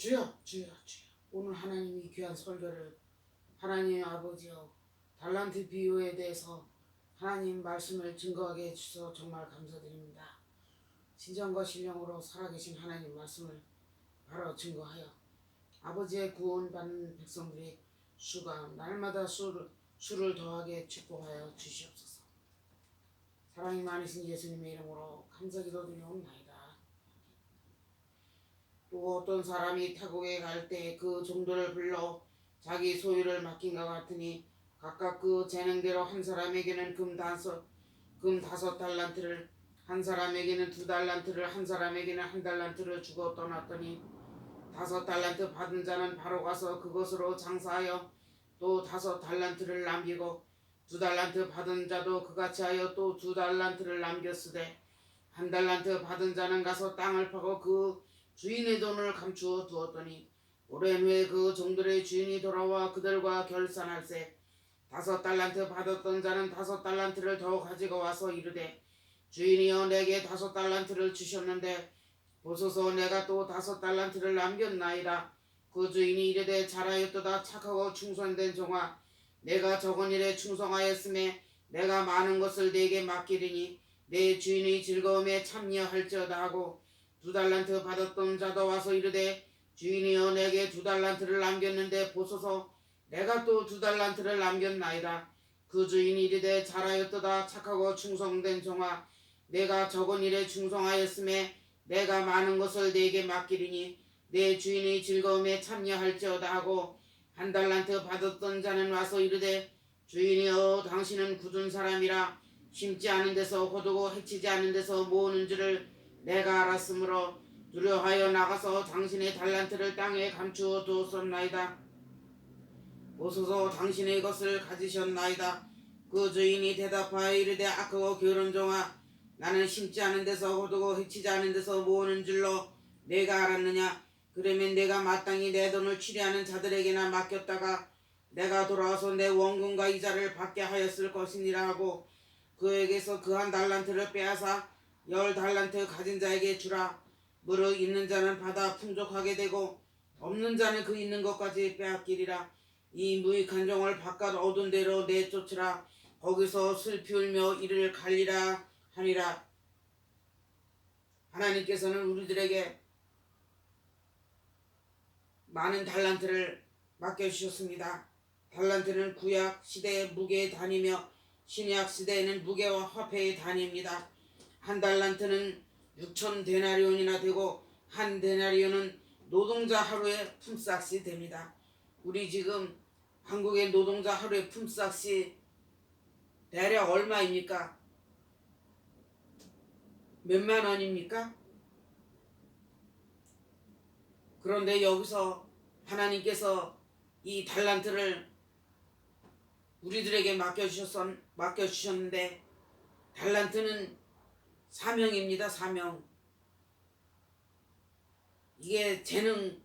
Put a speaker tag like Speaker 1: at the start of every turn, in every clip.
Speaker 1: 주여 주여 주여, 오늘 하나님이 귀한 설교를 하나님 아버지여 달란트 비유에 대해서 하나님 말씀을 증거하게 해주셔서 정말 감사드립니다. 진정과 신령으로 살아계신 하나님 말씀을 바로 증거하여 아버지의 구원받는 백성들의 수가 날마다 수를 더하게 축복하여 주시옵소서. 사랑이 많으신 예수님의 이름으로 감사기도 드리옵나이다. 또 어떤 사람이 타국에 갈 때 그 종들을 불러 자기 소유를 맡긴 것 같으니 각각 그 재능대로 한 사람에게는 금 5달란트를, 한 사람에게는 2달란트를, 한 사람에게는 1달란트를 주고 떠났더니 5달란트 받은 자는 바로 가서 그것으로 장사하여 또 5달란트를 남기고 2달란트 받은 자도 그같이 하여 또 2달란트를 남겼으되 1달란트 받은 자는 가서 땅을 파고 그 주인의 돈을 감추어 두었더니 오랜 후에 그 종들의 주인이 돌아와 그들과 결산할세 5달란트 받았던 자는 5달란트를 더 가지고 와서 이르되 주인이여 내게 5달란트를 주셨는데 보소서 내가 또 5달란트를 남겼나이다. 그 주인이 이르되 잘하였도다 착하고 충성된 종아 내가 적은 일에 충성하였음에 내가 많은 것을 네게 맡기리니 내 주인의 즐거움에 참여할지어다 하고 2달란트 받았던 자도 와서 이르되 주인이여 내게 2달란트를 남겼는데 보소서 내가 또 2달란트를 남겼나이다. 그 주인이 이르되 잘하였도다 착하고 충성된 종아 내가 적은 일에 충성하였음에 내가 많은 것을 네게 맡기리니 내 주인의 즐거움에 참여할지어다 하고 1달란트 받았던 자는 와서 이르되 주인이여 당신은 굳은 사람이라 심지 않은 데서 거두고 해치지 않은 데서 모으는 줄을 내가 알았으므로 두려워하여 나가서 당신의 달란트를 땅에 감추어 두었나이다. 보소서 당신의 것을 가지셨나이다. 그 주인이 대답하여 이르되 악하고 게으른 종아 나는 심지 않은 데서 거두고 해치지 않은 데서 모으는 줄로 내가 알았느냐. 그러면 내가 마땅히 내 돈을 취리하는 자들에게나 맡겼다가 내가 돌아와서 내 원금과 이자를 받게 하였을 것이니라 하고 그에게서 그 1달란트를 빼앗아 10달란트 가진 자에게 주라. 무릇 있는 자는 받아 풍족하게 되고 없는 자는 그 있는 것까지 빼앗기리라. 이 무익한 종을 바깥 어두운 데로 내쫓으라. 거기서 슬피 울며 이를 갈리라 하니라. 하나님께서는 우리들에게 많은 달란트를 맡겨주셨습니다. 달란트는 구약 시대의 무게의 단위며 신약 시대에는 무게와 화폐의 단위입니다. 1달란트는 6천 데나리온이나 되고 1 데나리온은 노동자 하루의 품삯이 됩니다. 우리 지금 한국의 노동자 하루의 품삯이 대략 얼마입니까? 몇만 원입니까? 그런데 여기서 하나님께서 이 달란트를 우리들에게 맡겨주셨는데 달란트는 사명입니다. 사명. 이게 재능,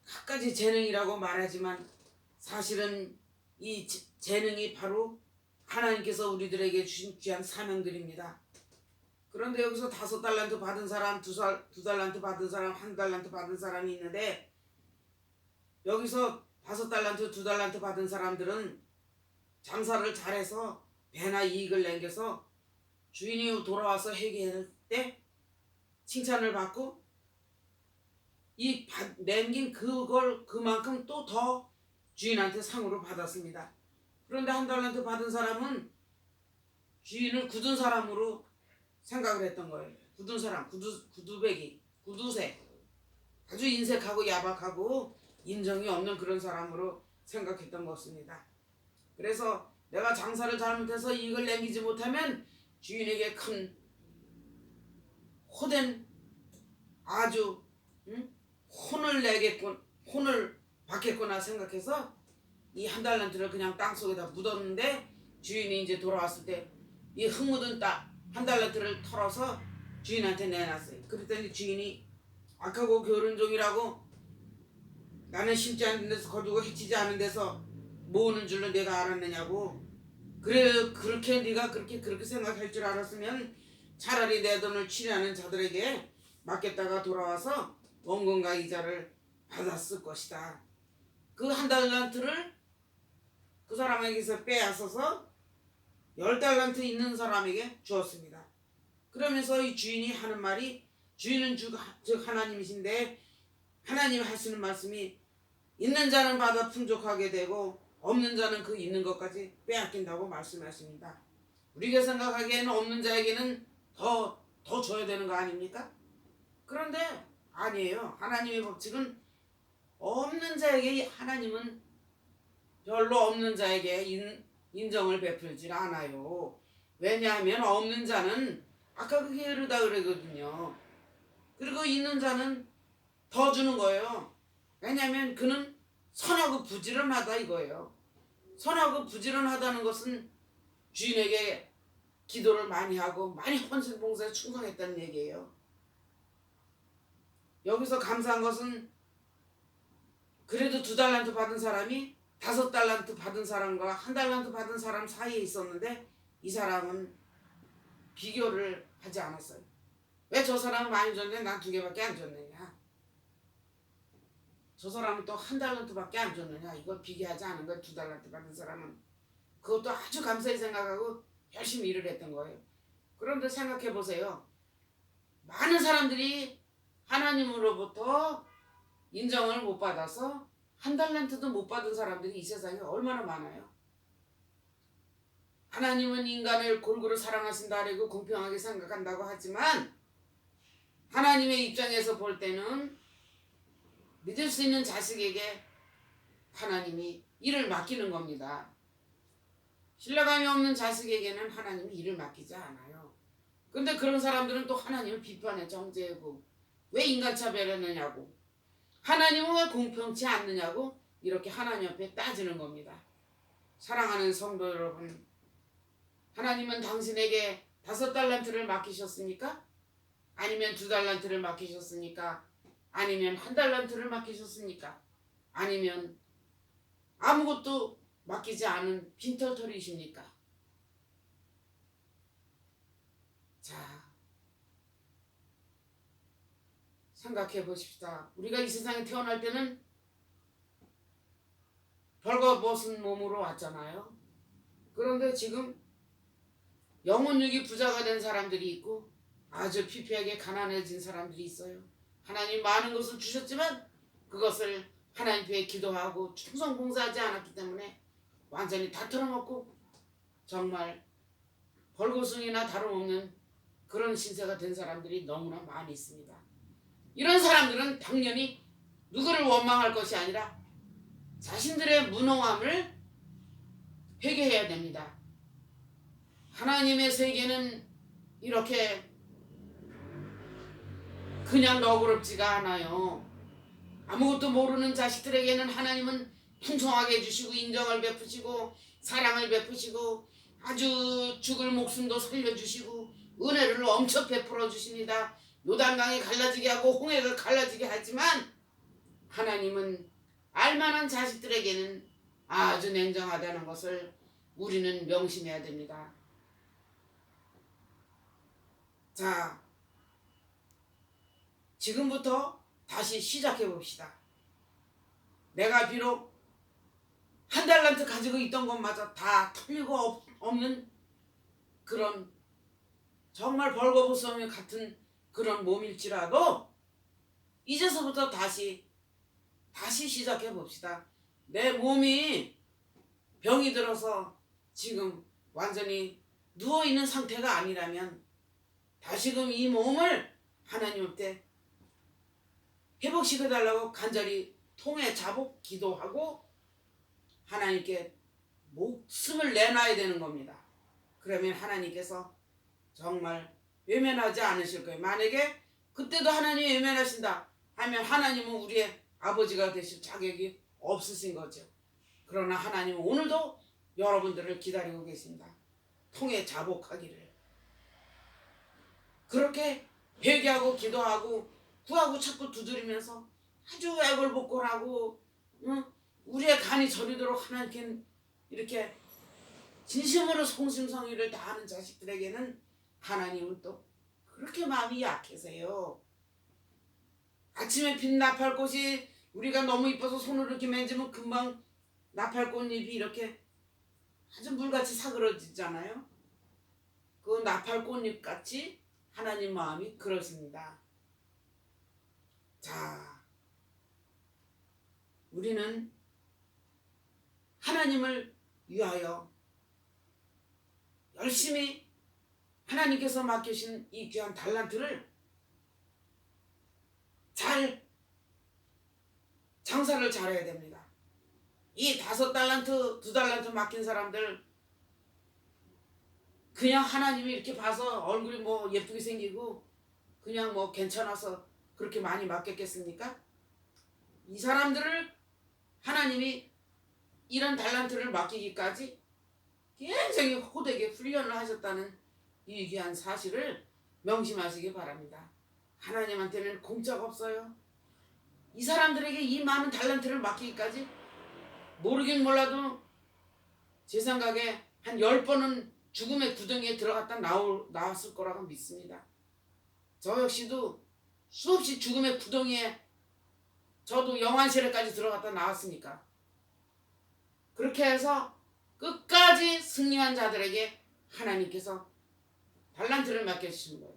Speaker 1: 갖가지 재능이라고 말하지만 사실은 이 재능이 바로 하나님께서 우리들에게 주신 귀한 사명들입니다. 그런데 여기서 5달란트 받은 사람, 2달란트 받은 사람, 1달란트 받은 사람이 있는데 여기서 5달란트, 2달란트 받은 사람들은 장사를 잘해서 배나 이익을 남겨서 주인이 돌아와서 회개할 때 칭찬을 받고 이 남긴 그걸 그만큼 또 더 주인한테 상으로 받았습니다. 그런데 1달란트 받은 사람은 주인을 굳은 사람으로 생각을 했던 거예요. 굳은 사람, 구두배기, 구두쇠. 인색하고 야박하고 인정이 없는 그런 사람으로 생각했던 것입니다. 그래서 내가 장사를 잘못해서 이익을 남기지 못하면 주인에게 큰 호된 아주 혼을 받겠구나 생각해서 이 한 달란트를 그냥 땅속에다 묻었는데 주인이 이제 돌아왔을 때 이 흙 묻은 한 달란트를 털어서 주인한테 내놨어요. 그랬더니 주인이 악하고 게으른 종이라고 나는 심지 않은 데서 거두고 해치지 않은 데서 모으는 줄로 내가 알았느냐고. 그래 그렇게 네가 그렇게 생각할 줄 알았으면 차라리 내 돈을 취하는 자들에게 맡겼다가 돌아와서 원금과 이자를 받았을 것이다. 그 한 달란트를 그 사람에게서 빼앗아서 10달란트 있는 사람에게 주었습니다. 그러면서 이 주인이 하는 말이, 주인은 즉 하나님이신데 하나님 하시는 말씀이 있는 자는 받아 풍족하게 되고 없는 자는 그 있는 것까지 빼앗긴다고 말씀하십니다. 우리가 생각하기에는 없는 자에게는 더 줘야 되는 거 아닙니까? 그런데 아니에요. 하나님의 법칙은 없는 자에게 하나님은 별로 없는 자에게 인정을 베풀질 않아요. 왜냐하면 없는 자는 아까 그게 이르다 그러거든요. 그리고 있는 자는 더 주는 거예요. 왜냐하면 그는 선하고 부지런하다 이거예요. 선하고 부지런하다는 것은 주인에게 기도를 많이 하고 많이 헌신봉사에 충성했다는 얘기예요. 여기서 감사한 것은 그래도 2달란트 받은 사람이 5달란트 받은 사람과 1달란트 받은 사람 사이에 있었는데 이 사람은 비교를 하지 않았어요. 왜 저 사람은 많이 줬는데 난 2개밖에 안 줬느냐. 저 사람은 또 1달란트밖에 안 줬느냐. 이걸 비교하지 않은 거예요. 2달란트 받은 사람은. 그것도 아주 감사히 생각하고 열심히 일을 했던 거예요. 그런데 생각해 보세요. 많은 사람들이 하나님으로부터 인정을 못 받아서 1달란트도 못 받은 사람들이 이 세상에 얼마나 많아요. 하나님은 인간을 골고루 사랑하신다 그리고 공평하게 생각한다고 하지만 하나님의 입장에서 볼 때는 믿을 수 있는 자식에게 하나님이 일을 맡기는 겁니다. 신뢰감이 없는 자식에게는 하나님이 일을 맡기지 않아요. 근데 그런 사람들은 또 하나님을 비판해 정죄하고 왜 인간차별했느냐고, 하나님은 왜 공평치 않느냐고 이렇게 하나님 앞에 따지는 겁니다. 사랑하는 성도 여러분, 하나님은 당신에게 5달란트를 맡기셨습니까? 아니면 2달란트를 맡기셨습니까? 아니면 1달란트를 맡기셨습니까? 아니면 아무것도 맡기지 않은 빈털터리이십니까? 자, 생각해 보십시다. 우리가 이 세상에 태어날 때는 벌거벗은 몸으로 왔잖아요. 그런데 지금 영혼육이 부자가 된 사람들이 있고 아주 피폐하게 가난해진 사람들이 있어요. 하나님 많은 것을 주셨지만 그것을 하나님 앞에 기도하고 충성 봉사하지 않았기 때문에 완전히 다 털어먹고 정말 벌거숭이나 다름없는 그런 신세가 된 사람들이 너무나 많이 있습니다. 이런 사람들은 당연히 누구를 원망할 것이 아니라 자신들의 무능함을 회개해야 됩니다. 하나님의 세계는 이렇게 그냥 너그럽지가 않아요. 아무것도 모르는 자식들에게는 하나님은 풍성하게 해주시고 인정을 베푸시고 사랑을 베푸시고 아주 죽을 목숨도 살려주시고 은혜를 엄청 베풀어 주십니다. 요단강이 갈라지게 하고 홍해가 갈라지게 하지만 하나님은 알만한 자식들에게는 아주 냉정하다는 것을 우리는 명심해야 됩니다. 자, 지금부터 다시 시작해 봅시다. 내가 비록 1달란트 가지고 있던 것마저 다 털리고 없는 그런 정말 벌거벗음이 같은 그런 몸일지라도 이제서부터 다시 시작해 봅시다. 내 몸이 병이 들어서 지금 완전히 누워있는 상태가 아니라면 다시금 이 몸을 하나님 앞에 회복시켜달라고 간절히 통해 자복 기도하고 하나님께 목숨을 내놔야 되는 겁니다. 그러면 하나님께서 정말 외면하지 않으실 거예요. 만약에 그때도 하나님이 외면하신다 하면 하나님은 우리의 아버지가 되실 자격이 없으신 거죠. 그러나 하나님은 오늘도 여러분들을 기다리고 계십니다. 통해 자복하기를. 그렇게 회개하고 기도하고 구하고 자꾸 두드리면서 아주 애걸복걸하고 우리의 간이 저리도록 하나님께 이렇게 진심으로 성심성의를 다하는 자식들에게는 하나님은 또 그렇게 마음이 약해서요. 아침에 핀 나팔꽃이 우리가 너무 이뻐서 손으로 이렇게 만지면 금방 나팔꽃잎이 이렇게 아주 물같이 사그러지잖아요. 그 나팔꽃잎같이 하나님 마음이 그렇습니다. 자, 우리는 하나님을 위하여 열심히 하나님께서 맡기신 이 귀한 달란트를 잘 장사를 잘해야 됩니다. 이 5달란트, 2달란트 맡긴 사람들 그냥 하나님이 이렇게 봐서 얼굴이 뭐 예쁘게 생기고 그냥 뭐 괜찮아서 그렇게 많이 맡겼겠습니까? 이 사람들을 하나님이 이런 달란트를 맡기기까지 굉장히 호되게 훈련을 하셨다는 이 귀한 사실을 명심하시기 바랍니다. 하나님한테는 공짜가 없어요. 이 사람들에게 이 많은 달란트를 맡기기까지 모르긴 몰라도 제 생각에 한 10번은 죽음의 구덩이에 들어갔다 나왔을 거라고 믿습니다. 저 역시도 수없이 죽음의 구덩이에 저도 영안실에까지 들어갔다 나왔으니까 그렇게 해서 끝까지 승리한 자들에게 하나님께서 달란트를 맡겨주시는 거예요.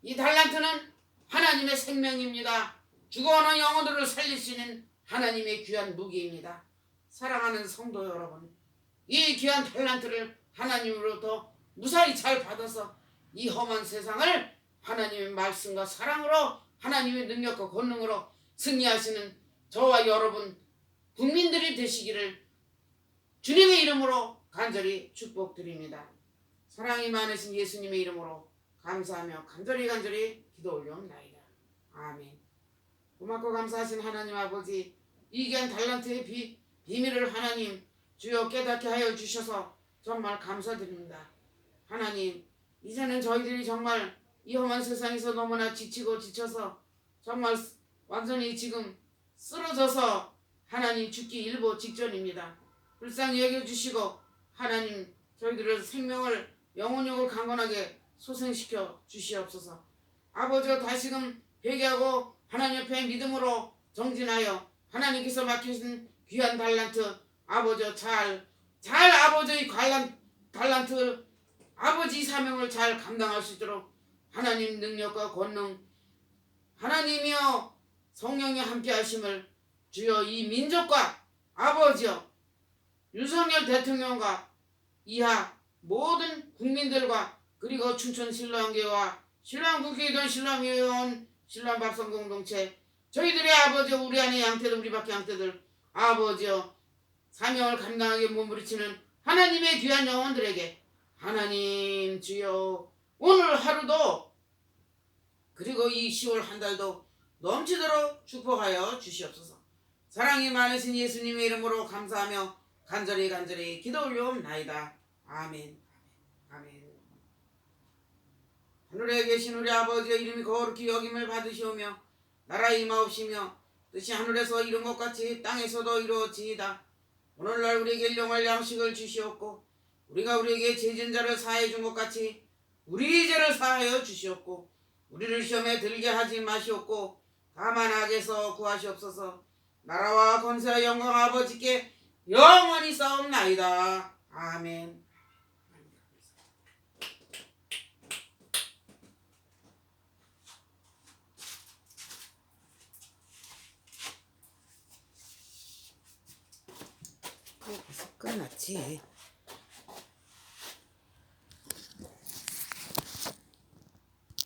Speaker 1: 이 달란트는 하나님의 생명입니다. 죽어가는 영혼들을 살릴 수 있는 하나님의 귀한 무기입니다. 사랑하는 성도 여러분, 이 귀한 달란트를 하나님으로부터 무사히 잘 받아서 이 험한 세상을 하나님의 말씀과 사랑으로 하나님의 능력과 권능으로 승리하시는 저와 여러분 국민들이 되시기를 주님의 이름으로 간절히 축복드립니다. 사랑이 많으신 예수님의 이름으로 감사하며 간절히 기도 올려옵나이다. 아멘. 고맙고 감사하신 하나님 아버지, 이 귀한 달란트의 비밀을 하나님 주여 깨닫게 하여 주셔서 정말 감사드립니다. 하나님, 이제는 저희들이 정말 이 험한 세상에서 너무나 지치고 지쳐서 정말 완전히 지금 쓰러져서 하나님 죽기 일보 직전입니다. 불쌍히 여겨주시고 하나님 저희들의 생명을 영혼력을 강건하게 소생시켜 주시옵소서. 아버지가 다시금 회개하고 하나님 옆에 믿음으로 정진하여 하나님께서 맡기신 귀한 달란트 아버지 잘 아버지의 달란트 아버지 사명을 잘 감당할 수 있도록 하나님 능력과 권능 하나님이여 성령이 함께 하심을 주여 이 민족과 아버지여 윤석열 대통령과 이하 모든 국민들과 그리고 춘천 신랑교회와 신랑국회의원 신랑회원 신랑밥성공동체 저희들의 아버지여 우리 안에 양떼들 우리 밖에 양떼들 아버지여 사명을 감당하게 몸부림치는 하나님의 귀한 영혼들에게 하나님 주여 오늘 하루도 그리고 이 10월 한 달도 넘치도록 축복하여 주시옵소서. 사랑이 많으신 예수님의 이름으로 감사하며 간절히 기도 올려옵나이다. 아멘. 아멘. 하늘에 계신 우리 아버지의 이름이 거룩히 여김을 받으시오며 나라 임하옵시며 뜻이 하늘에서 이룬 것 같이 땅에서도 이루어지이다. 오늘날 우리에게 일용할 양식을 주시옵고 우리가 우리에게 죄진 자를 사하여 준 것 같이 우리 죄를 사하여 주시옵고 우리를 시험에 들게 하지 마시옵고 다만 악에서 구하시옵소서. 나라와 권세와 영광 아버지께 영원히 싸움나이다. 아멘. 끝났지.